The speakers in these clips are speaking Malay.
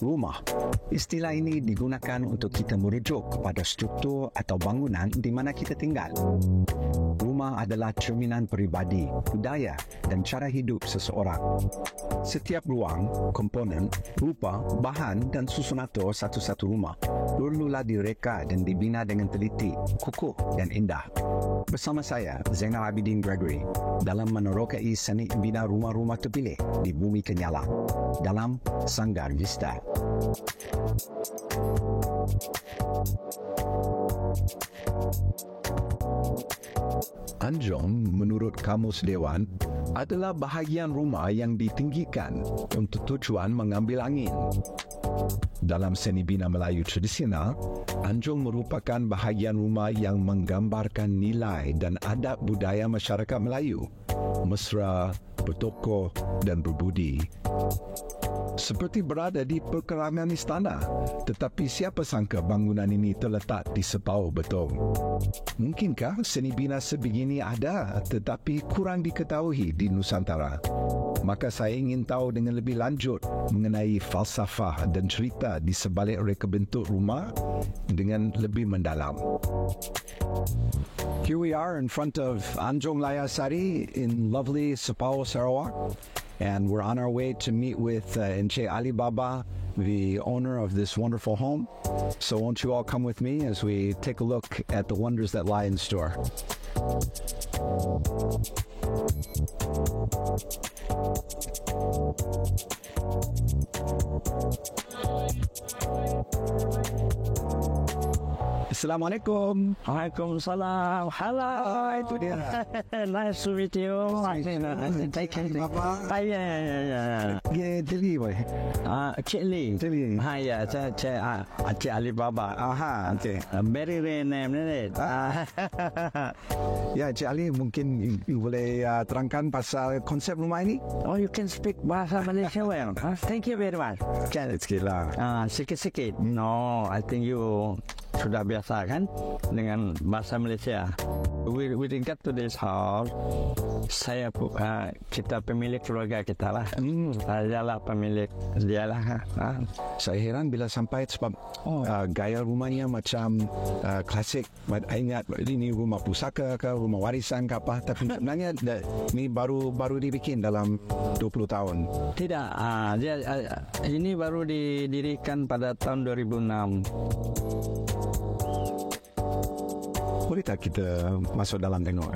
Rumah. Istilah ini digunakan untuk kita merujuk kepada struktur atau bangunan di mana kita tinggal. Rumah adalah cerminan peribadi, budaya dan cara hidup seseorang. Setiap ruang, komponen, rupa, bahan dan susunatur satu-satu rumah perlulah direka dan dibina dengan teliti, kukuh dan indah. Bersama saya, Zainal Abidin Gregory, dalam menerokai seni bina rumah-rumah terpilih di Bumi Kenyala dalam Sanggar Vista. Anjong, menurut Kamus Dewan, adalah bahagian rumah yang ditinggikan untuk tujuan mengambil angin. Dalam seni bina Melayu tradisional, anjong merupakan bahagian rumah yang menggambarkan nilai dan adab budaya masyarakat Melayu, mesra, bertokoh dan berbudi. Seperti berada di perkerangan istana, tetapi siapa sangka bangunan ini terletak di separuh beton. Mungkinkah seni bina sebegini ada tetapi kurang diketahui di Nusantara? Maka saya ingin tahu dengan lebih lanjut mengenai falsafah dan cerita di sebalik reka bentuk rumah dengan lebih mendalam. Here we are in front of Anjong Layasari in lovely Sepau, Sarawak. And we're on our way to meet with Encik Ali Baba, the owner of this wonderful home. So won't you all come with me as we take a look at the wonders that lie in store. Assalamualaikum. Waalaikumsalam. Hello. Itu dia. Nice to meet you. Cik Lee, boy. Cik Lee. Cik Lee. Ya, Cik Ali Baba. Aha, okay. Very rare name, isn't it? Ya, Cik Ali, mungkin you boleh terangkan pasal konsep rumah ini? Oh, you can speak bahasa Malaysia well. Thank you very much. Sikit lah. Sikit-sikit. No, I think you sudah biasa kan dengan bahasa Malaysia. With regard to this house, kita pemilik keluarga kita lah. Saya lah pemilik, dia lah. Saya heran bila sampai sebab gaya rumahnya macam klasik. Saya ingat ini rumah pusaka ke rumah warisan ke apa, tapi sebenarnya ini baru dibikin dalam 20 tahun. Tidak, ini baru didirikan pada tahun 2006. Boleh tak kita masuk dalam tengok?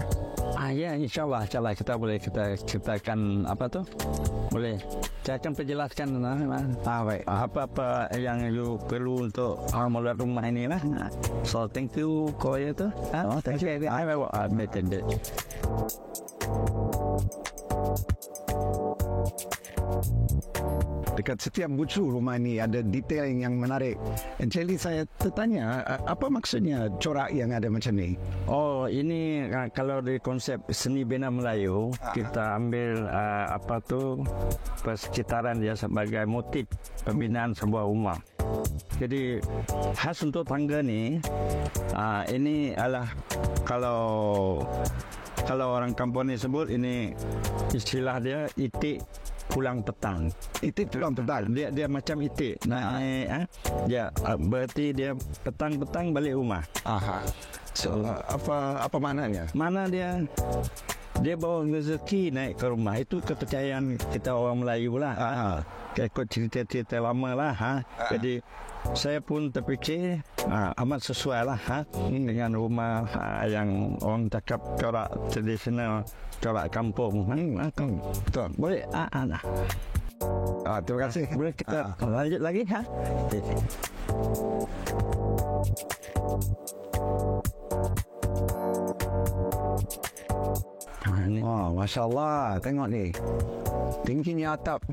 Ya, insyaAllah kita boleh, kita akan boleh. Saya akan perjelaskan baik. apa yang you perlu untuk melihat rumah ini lah. So thank you kau itu. Thank you. I will admit it. Dekat setiap bucu rumah ini ada detail yang menarik. Encik, saya tertanya, apa maksudnya corak yang ada macam ni? Oh, ini kalau di konsep seni bina Melayu, kita ambil persekitaran dia sebagai motif pembinaan sebuah rumah. Jadi khas untuk tangga ni, ini adalah kalau orang kampung ni sebut, ini istilah dia itik pulang petang. Itik pulang petang. Dia macam itik. Dia berarti dia petang-petang balik rumah. Aha. So apa maknanya? Mana dia bawa rezeki naik ke rumah. Itu kepercayaan kita orang Melayu lah. Ikut cerita-cerita lama lah. Jadi saya pun terfikir amat sesuai lah dengan rumah yang orang cakap corak tradisional, corak kampung. Betul. Boleh? Terima kasih. Boleh kita lanjut lagi? Masya Allah. Tengok ni, tingginya atap.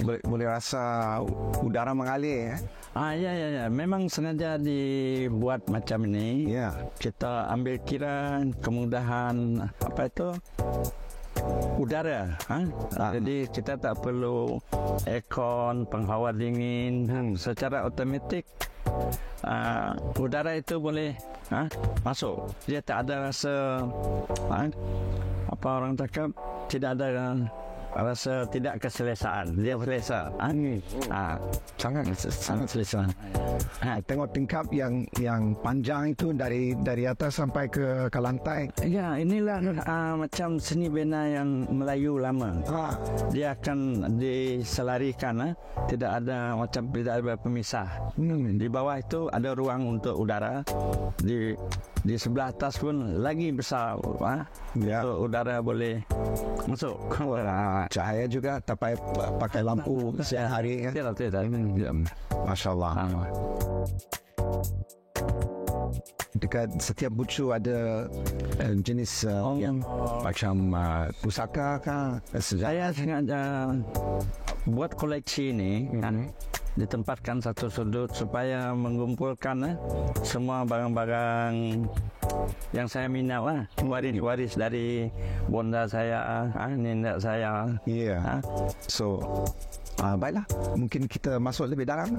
Boleh rasa udara mengalir. Ya. Memang sengaja dibuat macam ini. Ya. Kita ambil kira kemudahan udara. Jadi kita tak perlu aircon, penghawa dingin. Secara automatik udara itu boleh masuk. Dia tak ada rasa apa orang cakap, tidak ada rasa tidak keselesaan. Dia selesa. Sangat selesa. Tengok tingkap yang panjang itu dari atas sampai ke lantai. Ya, inilah macam seni bina yang Melayu lama. Dia akan diselarikan, tidak ada pemisah. Di bawah itu ada ruang untuk udara. Di sebelah atas pun lagi besar, untuk udara boleh masuk. Cahaya juga tak payah pakai lampu siang hari. Tidak. Masya Allah. Dekat setiap bucu ada jenis yang macam pusaka kah? Saya sengaja buat koleksi ini kan, ditempatkan satu sudut supaya mengumpulkan semua barang-barang yang saya minat, waris dari bonda saya, nenek saya. So baiklah, mungkin kita masuk lebih dalam.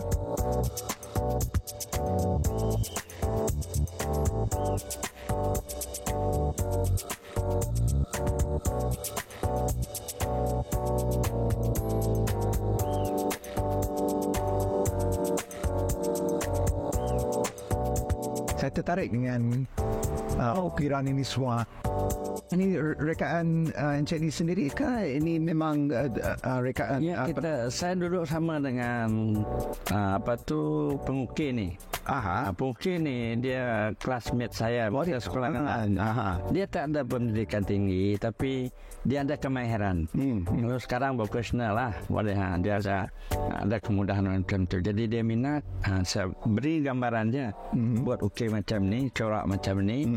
Saya tertarik dengan ukiran ini semua. Ini rekaan Encik ni sendiri kah? Ini memang rekaan? Ya, saya duduk sama dengan pengukir ni. Pengukir ni dia classmate saya. Dia sekolah. Dia tak ada pendidikan tinggi, tapi dia ada kemahiran. Lalu sekarang profesional lah. Dia ada kemudahan macam tu. Jadi dia minat. Saya beri gambaran dia. Buat ukir macam ni, corak macam ni,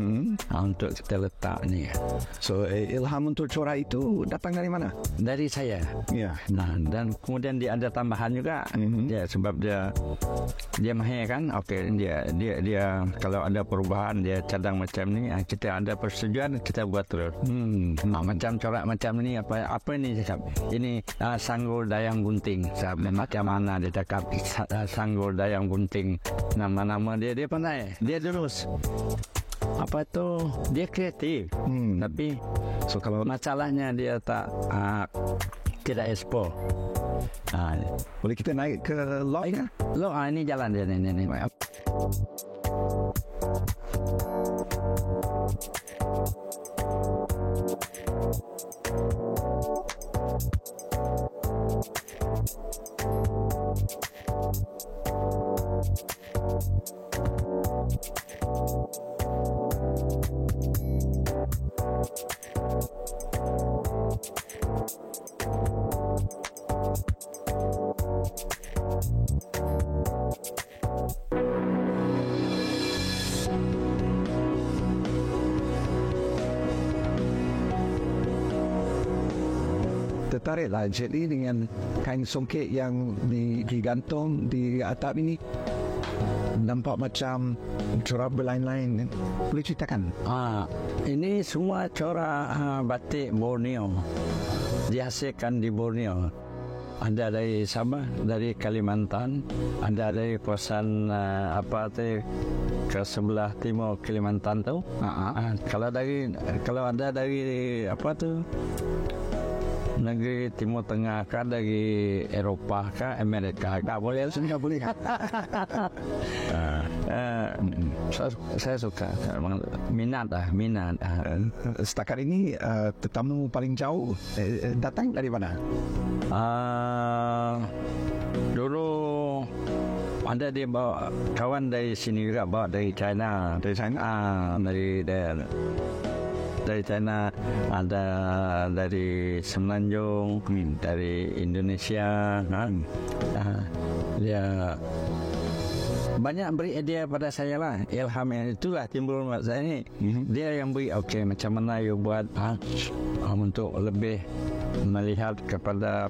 untuk kita letak ni. So ilham untuk corak itu datang dari mana? Dari saya. Dan kemudian dia ada tambahan juga. Dia sebab dia mahir kan. Dia kalau ada perubahan dia cadang macam ni, kita ada persetujuan, kita buat terus. Macam corak macam ni, apa ni cakap? Ini sanggul dayang gunting. Macam mana dia cakap sanggul dayang gunting, nama-nama dia pandai, dia terus. Dia kreatif. Tapi kalau masalahnya dia tidak ekspor. Boleh kita naik ke log? Log ini jalan dia ni. Tertariklah jadi dengan kain songket yang digantung di atap ini, nampak macam corak berlain-lain. Boleh ceritakan? Ini semua corak batik Borneo, dihasilkan di Borneo. Ada dari Sabah, dari Kalimantan, ada dari kawasan ke sebelah timur Kalimantan tu. Kalau ada dari negeri Timur Tengah kah, dari Eropah kah, Amerika kah, boleh. Saya suka, minat. Setakat ini tetamu paling jauh datang dari mana? Dulu ada dia bawa kawan dari sini juga, bawa dari China. Dari China, ada dari Semenanjung, dari Indonesia. Dia banyak beri idea pada saya lah. Ilham yang itulah timbul buat saya ni. Dia yang beri, macam mana you buat untuk lebih melihat kepada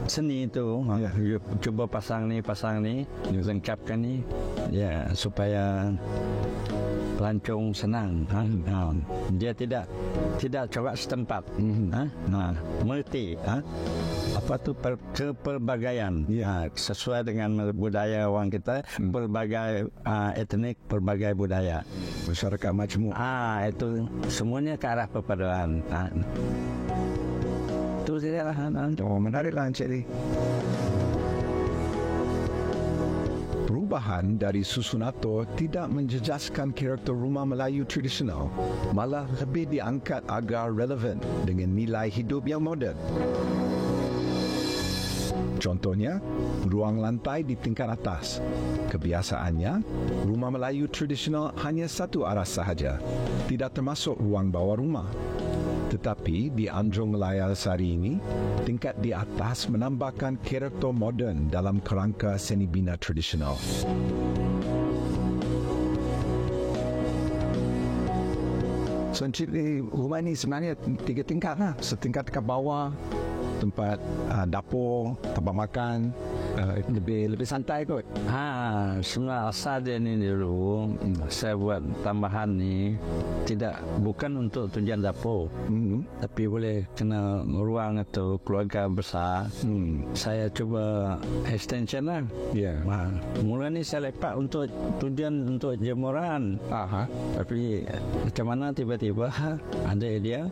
seni itu. You cuba pasang ni, you lengkapkan ni, supaya pelancong senang. Dia tidak corak setempat. Mengerti kepelbagaian, sesuai dengan budaya orang kita, pelbagai etnik, pelbagai budaya, masyarakat majmuk. Itu semuanya ke arah perpaduan. itu saja lah. Oh, menariklah Encik Lee. Perubahan dari susun atur tidak menjejaskan karakter rumah Melayu tradisional, malah lebih diangkat agar relevan dengan nilai hidup yang moden. Contohnya, ruang lantai di tingkat atas. Kebiasaannya, rumah Melayu tradisional hanya satu arah sahaja, tidak termasuk ruang bawah rumah. Tetapi di Anjung Layar Sari ini, tingkat di atas menambahkan karakter moden dalam kerangka seni bina tradisional. So, Encik Lee, rumah ini sebenarnya 3 tingkat lah. Setingkat ke bawah, tempat dapur, tempat makan, lebih santai kot. Semua asal dia ni dulu saya buat tambahan ni bukan untuk tujuan dapur, tapi boleh kena ruang atau keluarga besar. Saya cuba extension lah. Mula ni saya lepak untuk tujuan untuk jemuran. Tapi macam mana tiba-tiba ada idea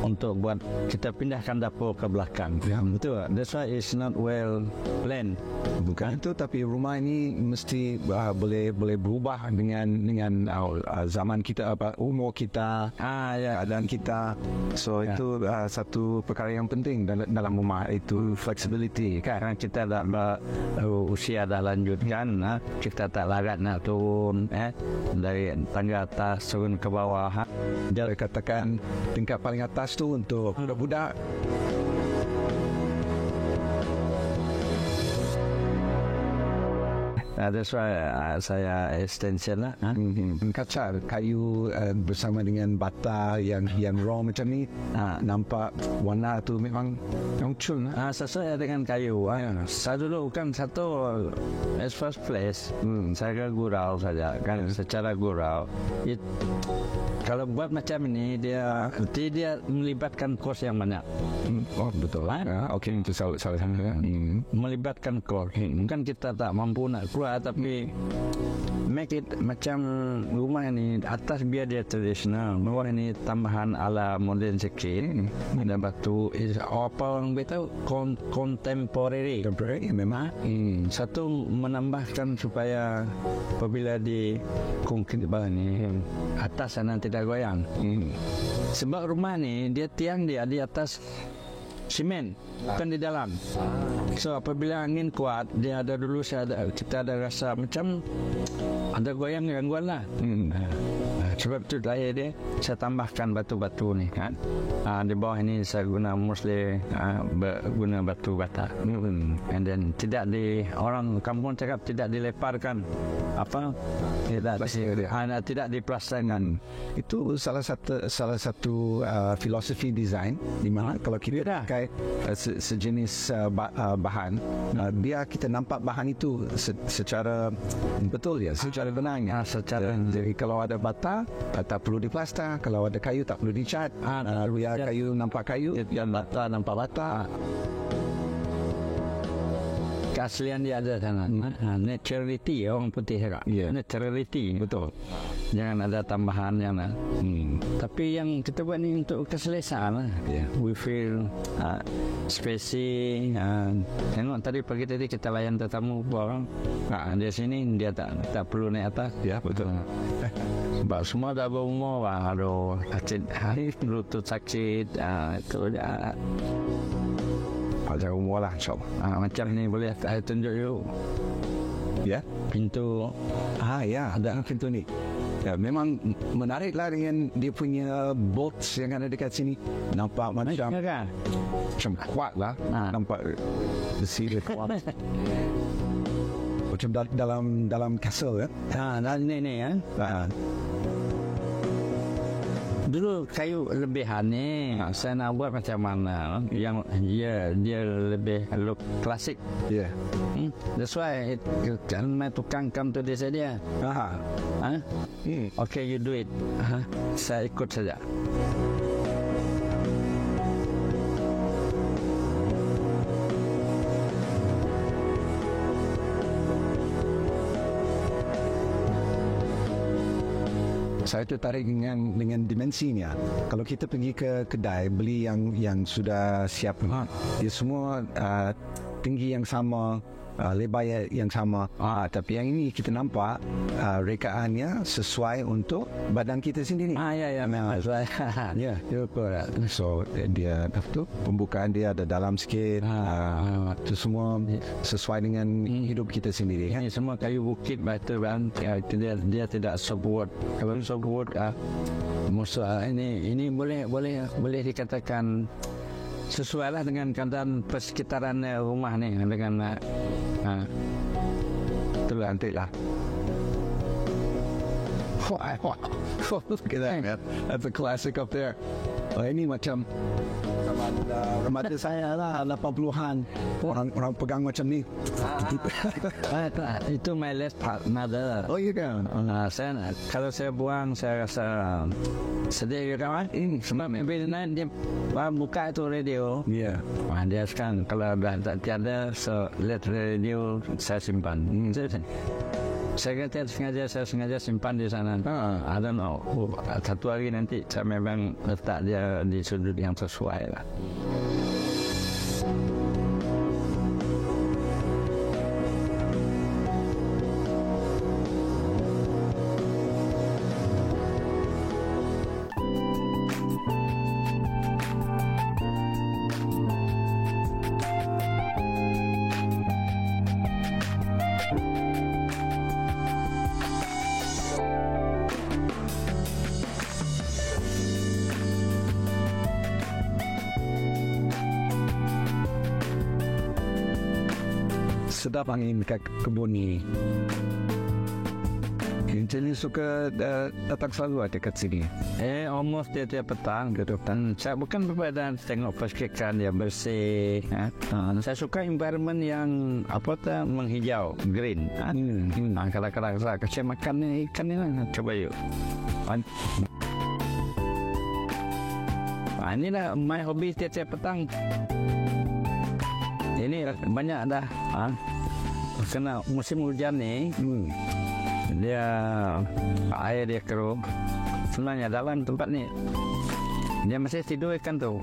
untuk buat kita pindahkan dapur ke belakang. Betul. That's why it's not well planned. Bukan itu, tapi rumah ini mesti boleh berubah dengan zaman kita, umur kita, keadaan kita. So itu satu perkara yang penting dalam rumah itu, flexibility kan. Kan kita dah usia dah lanjut kan, kita tak larat nak turun dari tangga atas turun ke bawah. Dia katakan tingkat paling atas tu untuk budak-budak. That's why saya extension lah. Kacar kayu bersama dengan bata yang raw macam ni, nampak warna tu memang cun. Sesuai dengan kayu. Saya dulu kan as first place, saya gurau saja kan, secara gurau. Kalau buat macam ini dia melibatkan kos yang banyak. Oh betul. Okey, itu salah satu. Melibatkan kos. Bukan kita tak mampu nak keluar, tapi make it macam rumah ini atas biar dia tradisional, bawah ini tambahan ala modern sikit. Ada batu apa orang beritahu contemporary memang. Satu menambahkan supaya apabila di konkrit bawah ni atas sana tidak goyang. Sebab rumah ni dia tiang dia di atas simen, bukan di dalam. So apabila angin kuat, dia ada dulu kita ada rasa macam ada goyang-gangguan lah. Sebab itu dia saya tambahkan batu-batu ni kan. Di bawah ini saya guna mostly guna batu bata. And then orang kampung cakap tidak dileparkan tidak diplasterkan. Itu salah satu filosofi design di mana kalau kita pakai sejenis bahan, biar kita nampak bahan itu secara betul secara benang. Jadi kalau ada bata tak perlu diplaster, kalau ada kayu tak perlu dicat. Kayu nampak kayu, yang bata nampak bata. Keaslian dia ada sana. Naturality orang putih cakap. Naturality. Betul. Jangan ada tambahan yang tapi yang kita buat ni untuk keselesaan lah. We feel spacing. Tengok tadi kita layan tetamu orang. Di sini dia tak perlu naik atas. Betul. Sebab semua dah berumur lah. Aduh, lutut sakit. Itu dah pada umur lah, insyaAllah. Macam ni boleh saya tunjuk you. Pintu. Ada pintu ni. Memang menariklah dengan dia punya bolts yang ada dekat sini. Nampak macam macam kuat lah. Nampak besi dia kuat. Macam dalam castle Ni dulu kayu lebihan ni saya nak buat macam mana yang dia lebih look klasik. That's why my tukang come to this idea. Okay, you do it. Saya ikut saja. Saya tertarik dengan dimensinya. Kalau kita pergi ke kedai beli yang sudah siap, dia semua tinggi yang sama, lebar yang sama. Tapi yang ini kita nampak rekaannya sesuai untuk badan kita sendiri. Ya memang sesuai. Ya, so dia tu pembukaan dia ada dalam sikit. Itu semua sesuai dengan hidup kita sendiri. Ini semua kayu bukit batu kan. Dia tidak support. Kalau support musuh ini boleh dikatakan sesuai lah dengan keadaan persekitaran rumah ni dengan itulah nanti lah. Look at that, man. That's a classic up there. Ini macam remaja saya lah 80-an. Orang pegang macam ni. Itu my last mother. Oh, you kan? Kalau saya buang, saya rasa sedih kawan. Sebab bila dia buka itu radio. Ya. Dia sekarang kalau dah tak tiada, so let radio saya simpan. Saya kata saya sengaja simpan di sana. I don't know. Satu hari nanti saya memang letak dia di sudut yang sesuai lah. Sedap angin kat kebun ni. Jadi suka datang selalu dekat sini. Almost tiap petang gitu. Dan saya bukan berbadan tengok persikikan dia bersih. Saya suka environment yang menghijau, green. Kadang-kadang saya kasi makan ikan ni lah. Coba yuk. Inilah my hobby tiap petang. Ini banyak dah. Kena musim hujan ni, dia air dia keruh. Sebenarnya dalam tempat ni dia masih tidur ikan tu.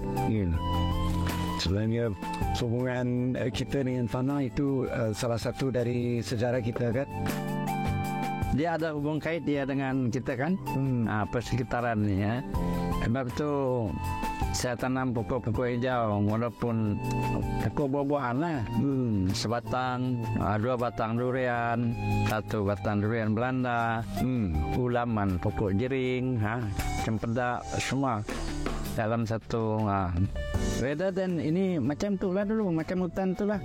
Sebenarnya hubungan kita dengan tanah itu salah satu dari sejarah kita kan. Dia ada hubung kait dia dengan kita kan. Persekitaran ni ya. Sebab tu saya tanam pokok-pokok hijau walaupun pokok buah-buahan lah. Sebatang, 2 batang durian, 1 batang durian Belanda, ulaman pokok jering, cempedak, semua dalam satu. Rather than ini macam tu lah dulu, macam hutan tu lah.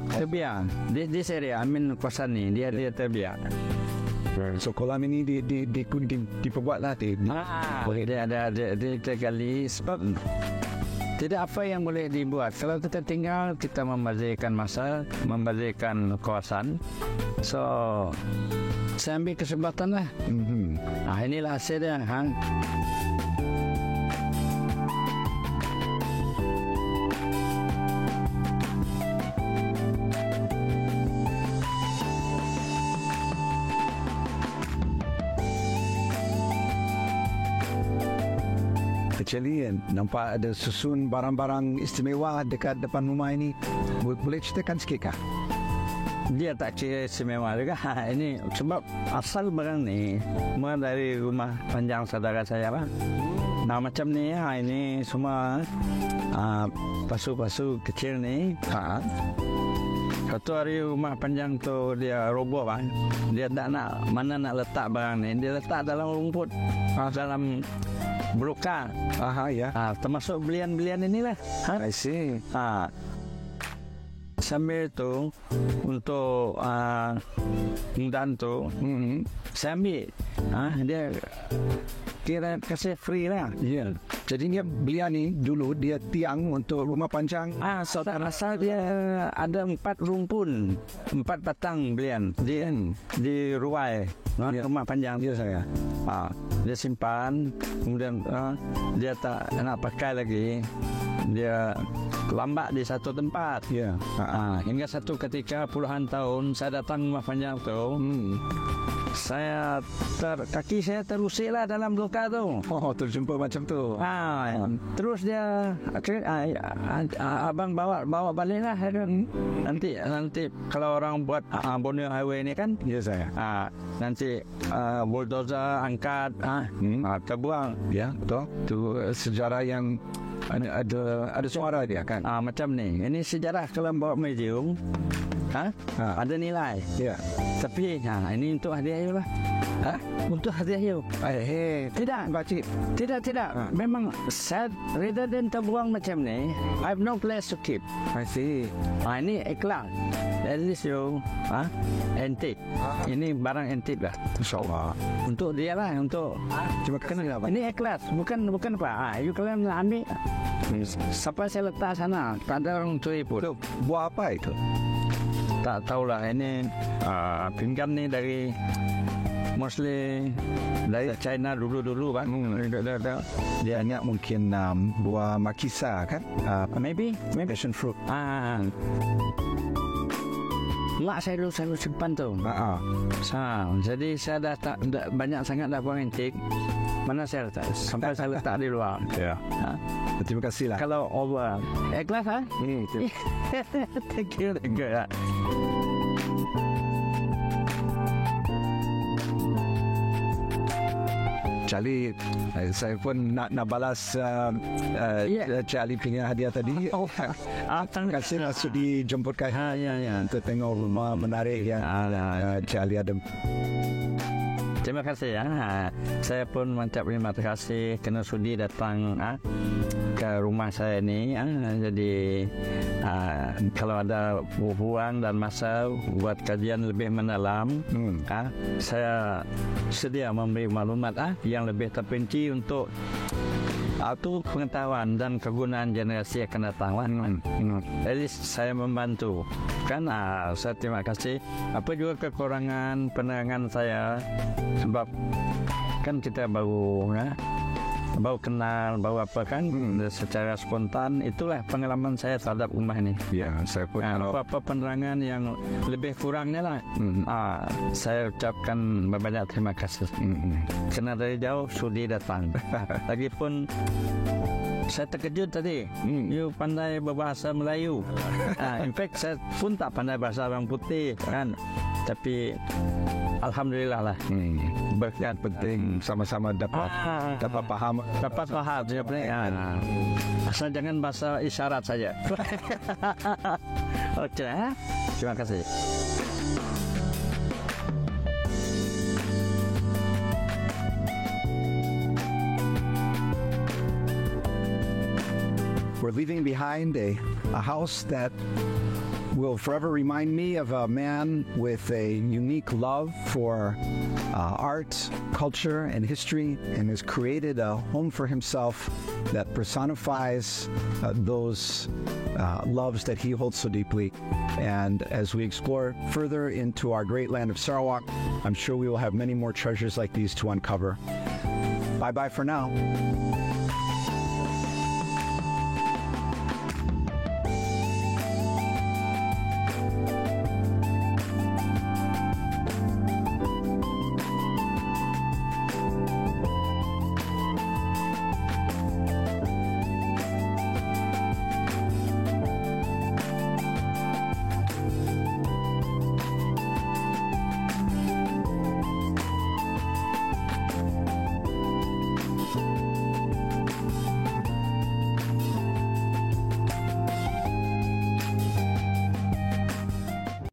Terbiar. Di area, kawasan ni dia terbiar. So kolam ini diperbuat lah. Boleh dia ada gali sebab tidak apa yang boleh dibuat. Kalau kita tinggal, kita membazirkan masa, membazirkan kawasan. So saya ambil kesempatan lah. Inilah hasil dia. Actually, nampak ada susun barang-barang istimewa dekat depan rumah ini. Boleh ceritakan sikit kah? Dia tak kira istimewa juga. Ini sebab asal barang ni semua dari rumah panjang saudara saya lah. Nah macam ni ini semua pasu-pasu kecil ni. Satu hari rumah panjang tu dia roboh bang. Dia tak nak mana nak letak barang ni. Dia letak dalam rumput, dalam broka. Termasuk belian-belian inilah. I see. Sambil tu untuk undan tu, saya ambil. Dia kira kasih free lah. Ya. Jadi dia belian ni dulu dia tiang untuk rumah panjang. Saya rasa dia ada 4 rumpun, 4 batang belian di ruai rumah panjang dia saya. Dia simpan, kemudian dia tak nak pakai lagi. Dia lambat di satu tempat. Hingga satu ketika puluhan tahun saya datang rumah panjang tu, kaki saya terusik lah dalam luka tu. Oh, terjumpa macam tu. Terus dia abang bawa balik lah. Nanti kalau orang buat Borneo Highway ni kan, Ya saya. nanti bulldozer angkat, terbuang. Ya, betul. Itu sejarah yang ada suara dia kan. Macam ni. Ini sejarah kalau bawa museum, ada nilai. Ya. Tapi ini untuk hadiah you lah. Untuk hadiah you. Tidak. Pakcik. Tidak. Memang saya rather than terbuang macam ni, I have no place to keep. I see. Ini ikhlas. At least you antique. Ini barang antique lah. InsyaAllah. Untuk dia lah. Untuk Terima kasih lah, Pak. ini ikhlas. Bukan apa. You kalian ambil. Sampai saya letak sana. Tak ada orang curi pun. Itu buah apa itu? Tak tahulah. Ini pinggan ni dari mostly dari China dulu kan. Dia ingat mungkin buah makisa kan? Maybe. Passion fruit. Mak saya dulu selalu simpan tu. Jadi saya dah banyak sangat dah buang antik. Mana saya letak? Sampai saya letak di luar. Ya. Terima kasih lah. Kalau over, ikhlas Thank you. Cik Ali, saya pun nak balas Cik Ali punya hadiah tadi. Terima kasih lah sudi jemputkan untuk tengok rumah menarik yang Cik Ali ada. Terima kasih Saya pun mengucap terima kasih kerana sudi datang ke rumah saya ni. Jadi kalau ada ruang dan masa buat kajian lebih mendalam, saya sedia memberi maklumat yang lebih terperinci untuk itu pengetahuan dan kegunaan generasi akan datang. At least saya membantu kan. Saya terima kasih. Apa juga kekurangan penerangan saya, sebab kan kita baru kenal, baru apa kan, secara spontan. Itulah pengalaman saya terhadap rumah ini. Ya, saya pun apa penerangan yang lebih kurangnya lah, saya ucapkan banyak terima kasih. Kerana dari jauh sudi datang. Lagipun saya terkejut tadi, you pandai berbahasa Melayu. In fact saya pun tak pandai bahasa orang putih kan. Tapi alhamdulillah lah. Berkat penting sama-sama dapat faham. Dapat faham sebenarnya. Asal jangan bahasa isyarat saja. Okey, terima kasih. We're leaving behind a house that will forever remind me of a man with a unique love for art, culture, and history, and has created a home for himself that personifies those loves that he holds so deeply. And as we explore further into our great land of Sarawak, I'm sure we will have many more treasures like these to uncover. Bye-bye for now.